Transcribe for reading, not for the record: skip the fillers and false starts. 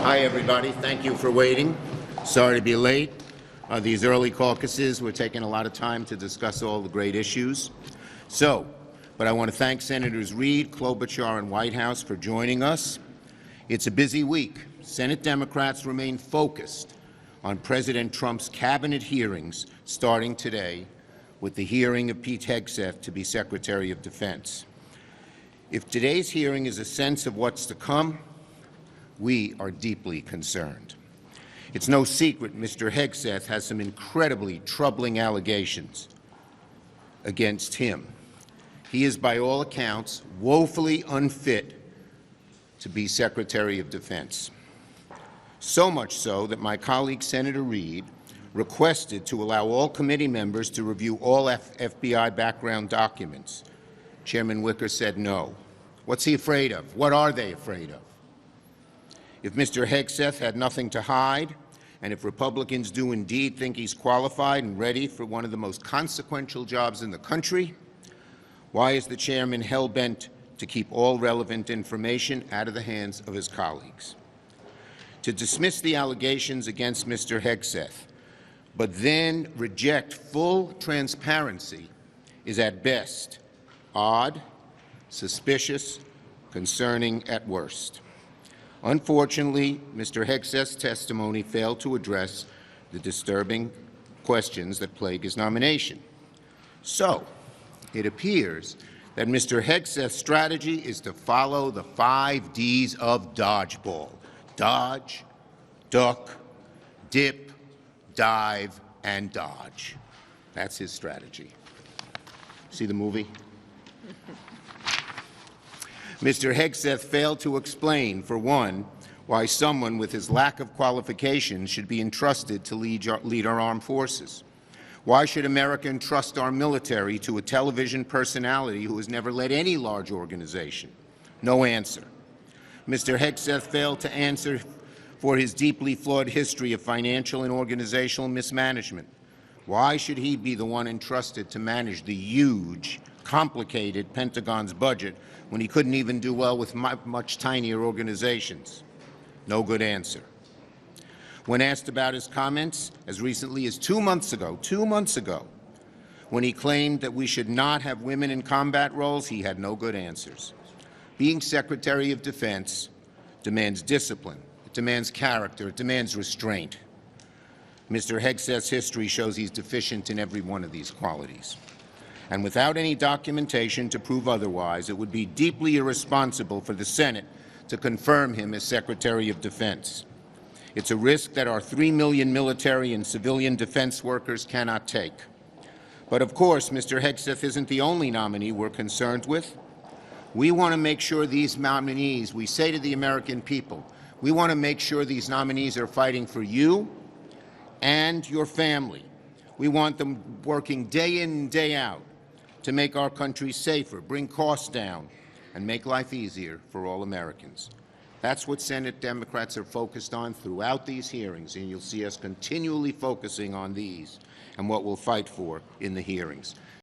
Hi, everybody. Thank you for waiting. Sorry to be late. These early caucuses, we're taking a lot of time to discuss all the great issues. But I want to thank Senators Reid, Klobuchar, and Whitehouse for joining us. It's a busy week. Senate Democrats remain focused on President Trump's cabinet hearings starting today with the hearing of Pete Hegseth to be Secretary of Defense. If today's hearing is a sense of what's to come, we are deeply concerned. It's no secret Mr. Hegseth has some incredibly troubling allegations against him. He is, by all accounts, woefully unfit to be Secretary of Defense. So much so that my colleague Senator Reid requested to allow all committee members to review all FBI background documents. Chairman Wicker said no. What's he afraid of? What are they afraid of? If Mr. Hegseth had nothing to hide, and if Republicans do indeed think he's qualified and ready for one of the most consequential jobs in the country, why is the chairman hell-bent to keep all relevant information out of the hands of his colleagues? To dismiss the allegations against Mr. Hegseth, but then reject full transparency is at best odd, suspicious, concerning at worst. Unfortunately, Mr. Hegseth's testimony failed to address the disturbing questions that plague his nomination. So, it appears that Mr. Hegseth's strategy is to follow the 5 Ds of Dodgeball: dodge, duck, dip, dive, and dodge. That's his strategy. See the movie? Mr. Hegseth failed to explain, for one, why someone with his lack of qualifications should be entrusted to lead our armed forces. Why should America entrust our military to a television personality who has never led any large organization? No answer. Mr. Hegseth failed to answer for his deeply flawed history of financial and organizational mismanagement. Why should he be the one entrusted to manage the huge, complicated Pentagon's budget when he couldn't even do well with much tinier organizations? No good answer. When asked about his comments as recently as 2 months ago, when he claimed that we should not have women in combat roles, he had no good answers. Being Secretary of Defense demands discipline, it demands character, it demands restraint. Mr. Hegseth's history shows he's deficient in every one of these qualities. And without any documentation to prove otherwise, it would be deeply irresponsible for the Senate to confirm him as Secretary of Defense. It's a risk that our 3 million military and civilian defense workers cannot take. But of course, Mr. Hegseth isn't the only nominee we're concerned with. We want to make sure these nominees, we say to the American people, we want to make sure these nominees are fighting for you and your family. We want them working day in and day out to make our country safer, bring costs down, and make life easier for all Americans. That's what Senate Democrats are focused on throughout these hearings, and you'll see us continually focusing on these and what we'll fight for in the hearings.